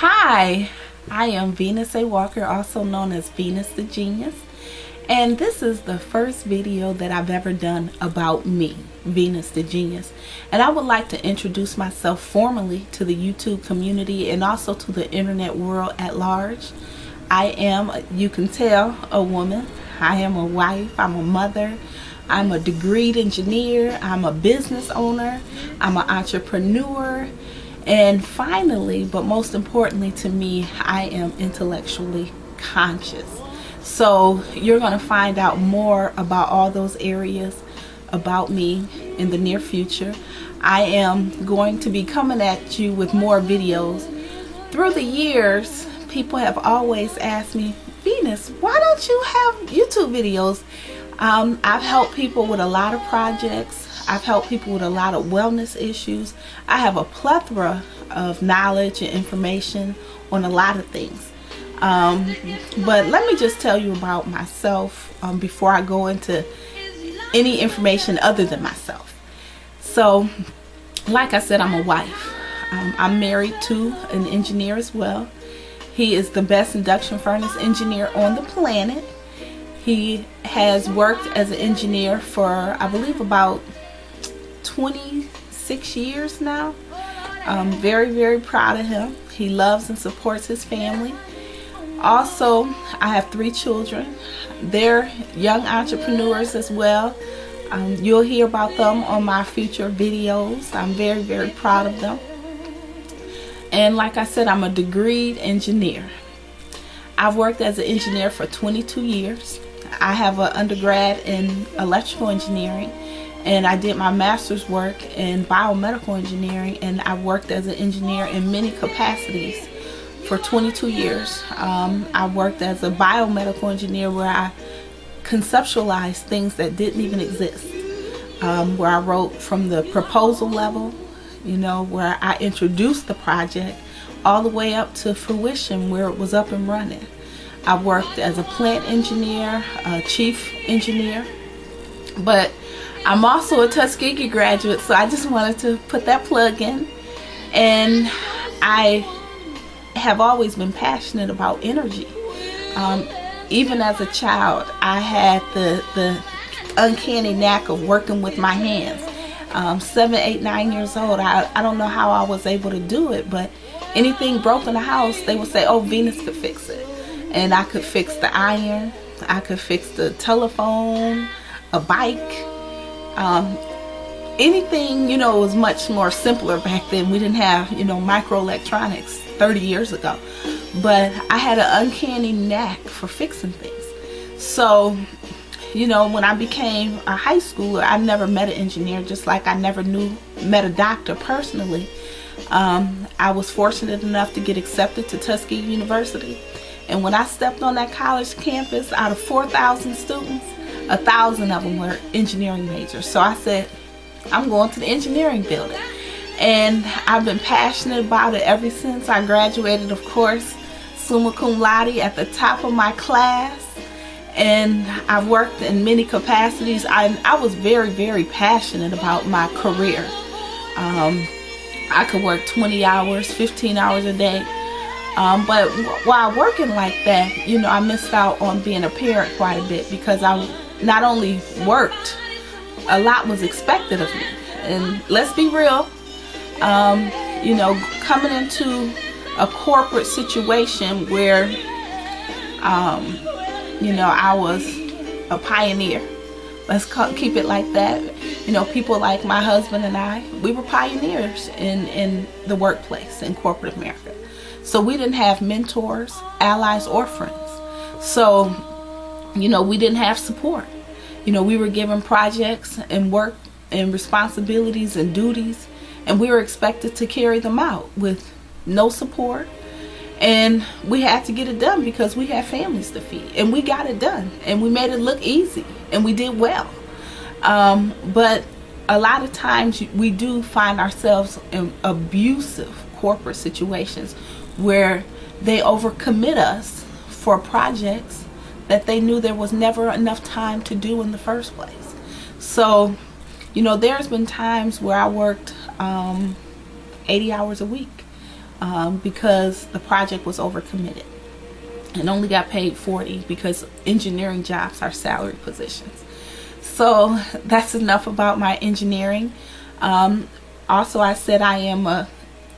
Hi, I am Venus A. Walker, also known as Venus the Genius, and this is the first video that I've ever done about me, Venus the Genius. And I would like to introduce myself formally to the YouTube community and also to the internet world at large. I am, you can tell, a woman. I am a wife, I'm a mother, I'm a degreed engineer, I'm a business owner, I'm an entrepreneur, and finally, but most importantly to me, I am intellectually conscious. So you're going to find out more about all those areas about me in the near future. I am going to be coming at you with more videos. Through the years, people have always asked me, Venus, why don't you have YouTube videos? I've helped people with a lot of projects. I've helped people with a lot of wellness issues. I have a plethora of knowledge and information on a lot of things. But let me just tell you about myself before I go into any information other than myself. So, like I said, I'm a wife. I'm married to an engineer as well. He is the best induction furnace engineer on the planet. He has worked as an engineer for, I believe, about 26 years now. I'm very, very proud of him. He loves and supports his family. Also, I have 3 children. They're young entrepreneurs as well. You'll hear about them on my future videos. I'm very, very proud of them. And like I said, I'm a degreed engineer. I've worked as an engineer for 22 years. I have an undergrad in electrical engineering, and I did my master's work in biomedical engineering, and I worked as an engineer in many capacities for 22 years. I worked as a biomedical engineer where I conceptualized things that didn't even exist, where I wrote from the proposal level, where I introduced the project all the way up to fruition where it was up and running. I worked as a plant engineer, a chief engineer, but I'm also a Tuskegee graduate, so I just wanted to put that plug in. And I have always been passionate about energy. Even as a child, I had the uncanny knack of working with my hands. 7, 8, 9 years old, I don't know how I was able to do it, but anything broke in the house, they would say, oh, Venus could fix it. And I could fix the iron, I could fix the telephone, a bike, anything, it was much more simpler back then. We didn't have, microelectronics 30 years ago. But I had an uncanny knack for fixing things. So, when I became a high schooler, I never met an engineer, just like I never met a doctor personally. I was fortunate enough to get accepted to Tuskegee University. And when I stepped on that college campus, out of 4,000 students, 1,000 of them were engineering majors. So I said, I'm going to the engineering building. And I've been passionate about it ever since. I graduated, of course, summa cum laude at the top of my class. And I've worked in many capacities. I was very, very passionate about my career. I could work 20 hours, 15 hours a day. But while working like that, I missed out on being a parent quite a bit, because I not only worked, a lot was expected of me. And let's be real, coming into a corporate situation where, I was a pioneer. Let's keep it like that. People like my husband and I, we were pioneers in the workplace in corporate America. So we didn't have mentors, allies, or friends. So, we didn't have support. We were given projects and work and responsibilities and duties, and we were expected to carry them out with no support. And we had to get it done because we had families to feed. And we got it done. And we made it look easy. And we did well. But a lot of times we do find ourselves in abusive corporate situations where they overcommit us for projects that they knew there was never enough time to do in the first place. So, there's been times where I worked 80 hours a week. because the project was overcommitted and only got paid $40 because engineering jobs are salary positions. So that's enough about my engineering. Also, I said I am a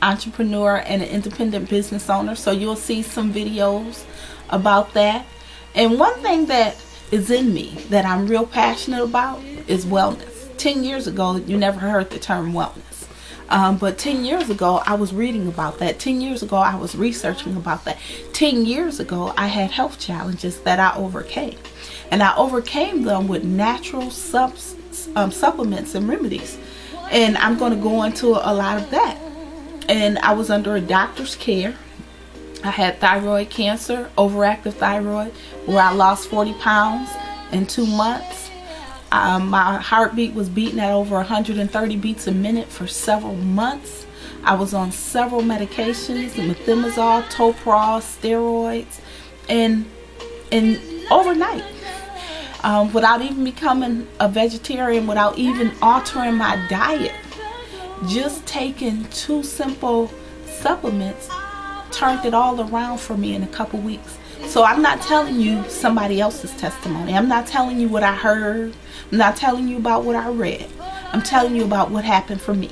entrepreneur and an independent business owner, so you'll see some videos about that. And one thing that is in me that I'm real passionate about is wellness. 10 years ago, you never heard the term wellness. But 10 years ago, I was reading about that. 10 years ago, I was researching about that. 10 years ago, I had health challenges that I overcame. And I overcame them with natural supplements and remedies. And I'm going to go into a lot of that. And I was under a doctor's care. I had thyroid cancer, overactive thyroid, where I lost 40 pounds in 2 months. My heartbeat was beating at over 130 beats a minute for several months. I was on several medications, methimazole, toprol, steroids, and overnight, without even becoming a vegetarian, without even altering my diet, just taking 2 simple supplements turned it all around for me in a couple weeks. So I'm not telling you somebody else's testimony. I'm not telling you what I heard. I'm not telling you about what I read. I'm telling you about what happened for me.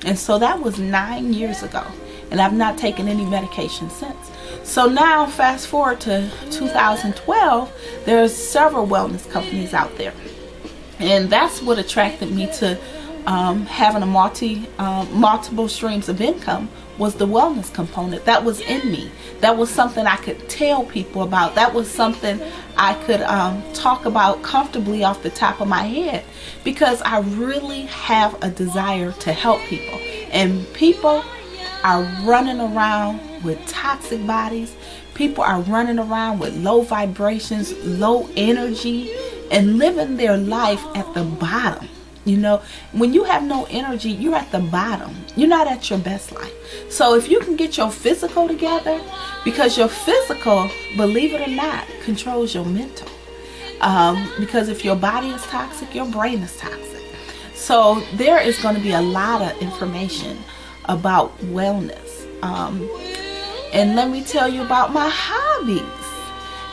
And so that was 9 years ago, and I've not taken any medication since. So now fast forward to 2012, there's several wellness companies out there, and that's what attracted me to having a multiple streams of income, was the wellness component. That was in me. That was something I could tell people about. That was something I could talk about comfortably off the top of my head, because I really have a desire to help people. And people are running around with toxic bodies. People are running around with low vibrations, low energy, and living their life at the bottom. You know, when you have no energy, you're at the bottom. You're not at your best life. So if you can get your physical together, because your physical, believe it or not, controls your mental. Because if your body is toxic, your brain is toxic. So there is going to be a lot of information about wellness. And let me tell you about my hobbies.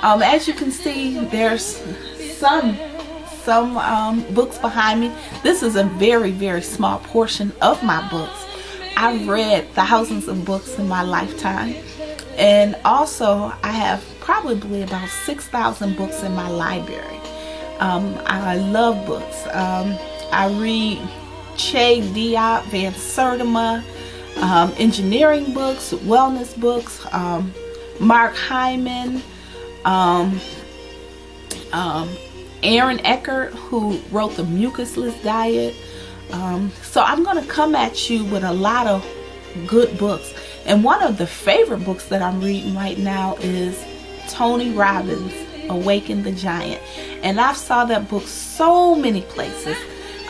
As you can see, there's some books behind me. This is a very, very small portion of my books. I've read thousands of books in my lifetime, and also I have probably about 6,000 books in my library. I love books. I read Che Diop, Van Sertima, engineering books, wellness books, Mark Hyman, Aaron Eckhart, who wrote the Mucusless Diet. So I'm going to come at you with a lot of good books. And one of the favorite books that I'm reading right now is Tony Robbins' Awaken the Giant. And I've saw that book so many places,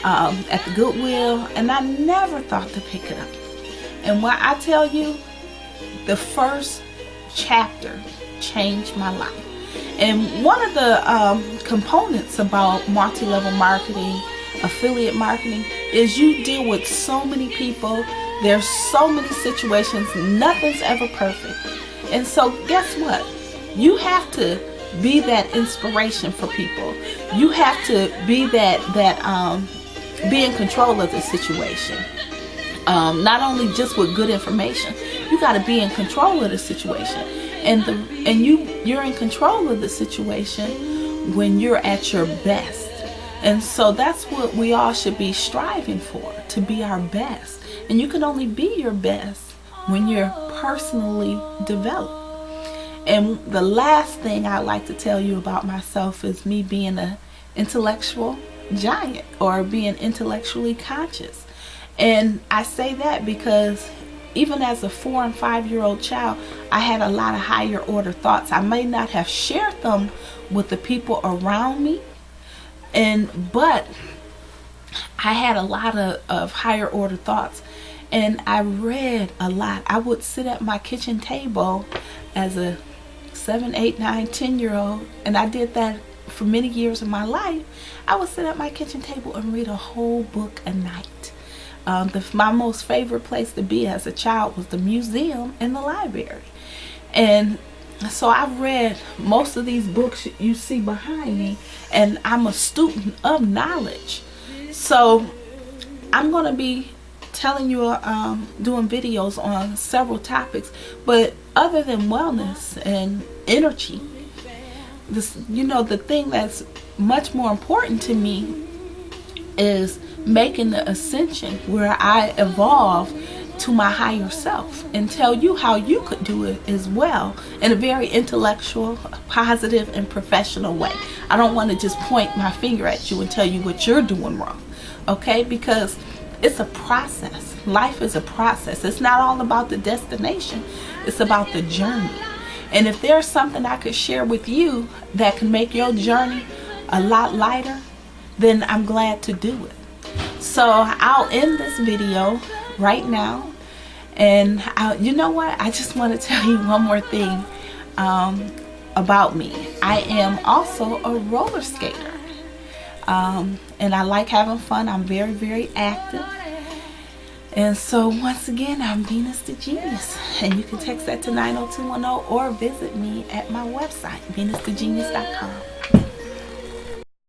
at the Goodwill, and I never thought to pick it up. And when I tell you, the first chapter changed my life. And one of the components about multi-level marketing, affiliate marketing, is you deal with so many people. There's so many situations. Nothing's ever perfect. And so guess what? You have to be that inspiration for people. You have to be be in control of the situation. Not only just with good information, you got to be in control of the situation. And you're in control of the situation when you're at your best. And so that's what we all should be striving for, to be our best. And you can only be your best when you're personally developed. And the last thing I like to tell you about myself is me being an intellectual giant, or being intellectually conscious. And I say that because even as a 4- and 5-year-old child, I had a lot of higher order thoughts. I may not have shared them with the people around me, but I had a lot of higher order thoughts. And I read a lot. I would sit at my kitchen table as a 7, 8, 9, 10-year-old, and I did that for many years of my life. I would sit at my kitchen table and read a whole book a night. My most favorite place to be as a child was the museum and the library. And so I've read most of these books you see behind me, and I'm a student of knowledge. So I'm going to be telling you, doing videos on several topics, but other than wellness and energy, the thing that's much more important to me is making the ascension where I evolve to my higher self, and tell you how you could do it as well in a very intellectual, positive, and professional way. I don't want to just point my finger at you and tell you what you're doing wrong, okay? Because it's a process. Life is a process. It's not all about the destination. It's about the journey. And if there's something I could share with you that can make your journey a lot lighter, then I'm glad to do it. So I'll end this video right now. And you know what? I just want to tell you one more thing about me. I am also a roller skater. And I like having fun. I'm very, very active. And so once again, I'm Venus the Genius. And you can text that to 90210 or visit me at my website, VenusTheGenius.com.